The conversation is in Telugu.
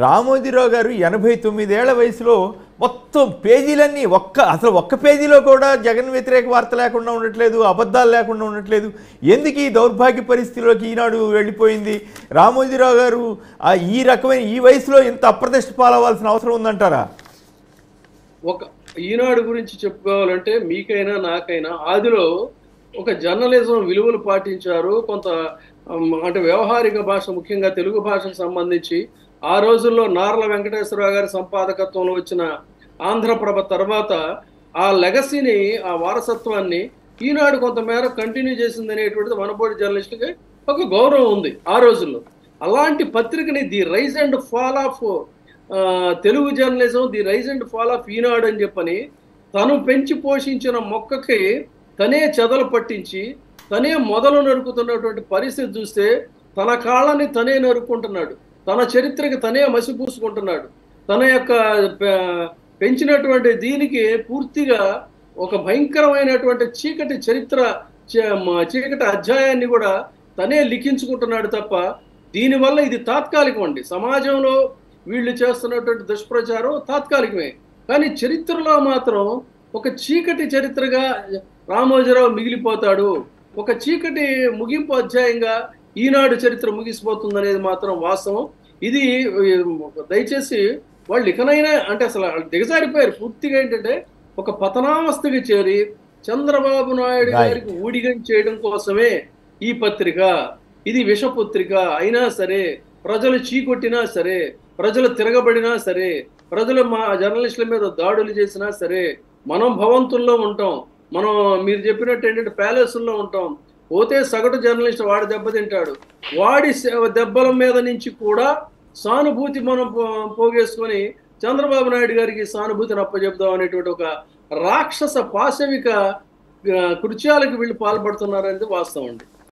రామోజీరావు గారు 89 ఏళ్ల వయసులో మొత్తం పేజీలన్నీ అసలు ఒక్క పేజీలో కూడా జగన్ వ్యతిరేక వార్త లేకుండా ఉండట్లేదు, అబద్ధాలు లేకుండా ఉండట్లేదు. ఎందుకు ఈ దౌర్భాగ్య పరిస్థితిలోకి ఈనాడు వెళ్ళిపోయింది? రామోజీరావు గారు ఈ రకమైన ఈ వయసులో ఇంత అప్రతిష్ట పాలవలసిన అవసరం ఉందంటారా? ఈనాడు గురించి చెప్పుకోవాలంటే మీకైనా నాకైనా ఆదిలో ఒక జర్నలిజం విలువలు పాటించారు. కొంత అంటే వ్యవహారిక భాష, ముఖ్యంగా తెలుగు భాషకు సంబంధించి ఆ రోజుల్లో నార్ల వెంకటేశ్వరరావు గారి సంపాదకత్వంలో వచ్చిన ఆంధ్రప్రభ తర్వాత ఆ లెగసీని, ఆ వారసత్వాన్ని ఈనాడు కొంతమేర కంటిన్యూ చేసింది అనేటువంటిది మనబోటి జర్నలిస్టుకి ఒక గౌరవం ఉంది ఆ రోజుల్లో. అలాంటి పత్రికని the rise and fall of Telugu journalism, the rise and fall of Eenadu అని చెప్పని తను పెంచి పోషించిన మొక్కకి తనే చెదలు పట్టించి తనే మొదలు నరుకుతున్నటువంటి పరిస్థితి చూస్తే తన కాళ్ళని తనే నరుక్కుంటున్నాడు, తన చరిత్రకి తనే మసిపూసుకుంటున్నాడు. తన యొక్క పెంచినటువంటి దీనికి పూర్తిగా ఒక భయంకరమైనటువంటి చీకటి చరిత్ర, చీకటి అధ్యాయాన్ని కూడా తనే లిఖించుకుంటున్నాడు తప్ప దీనివల్ల ఇది తాత్కాలికం అండి. సమాజంలో వీళ్ళు చేస్తున్నటువంటి దుష్ప్రచారం తాత్కాలికమే, కానీ చరిత్రలో మాత్రం ఒక చీకటి చరిత్రగా రామోజీరావు మిగిలిపోతాడు. ఒక చీకటి ముగింపు అధ్యాయంగా ఈనాడు చరిత్ర ముగిసిపోతుంది అనేది మాత్రం వాస్తవం. ఇది దయచేసి వాళ్ళు ఇకనైనా అంటే అసలు దిగజారిపోయారు పూర్తిగా. ఏంటంటే ఒక పతనావస్థకి చేరి చంద్రబాబు నాయుడు గారికి ఊడిగం చేయడం కోసమే ఈ పత్రిక, ఇది విషపత్రిక అయినా సరే, ప్రజలు చీకొట్టినా సరే, ప్రజలు తిరగబడినా సరే, ప్రజలు మా జర్నలిస్టుల మీద దాడులు చేసినా సరే, మనం భవంతుల్లో ఉంటాం, మనం మీరు చెప్పినట్టు ఏంటంటే ప్యాలెస్ల్లో ఉంటాం. పోతే సగటు జర్నలిస్ట్ వాడి దెబ్బతింటాడు, వాడి దెబ్బల మీద నుంచి కూడా సానుభూతి మనం పోగేసుకొని చంద్రబాబు నాయుడు గారికి సానుభూతిని అప్పచెప్దాం అనేటువంటి ఒక రాక్షస పాశవిక కృత్యాలకు వీళ్ళు పాల్పడుతున్నారనేది వాస్తవం అండి.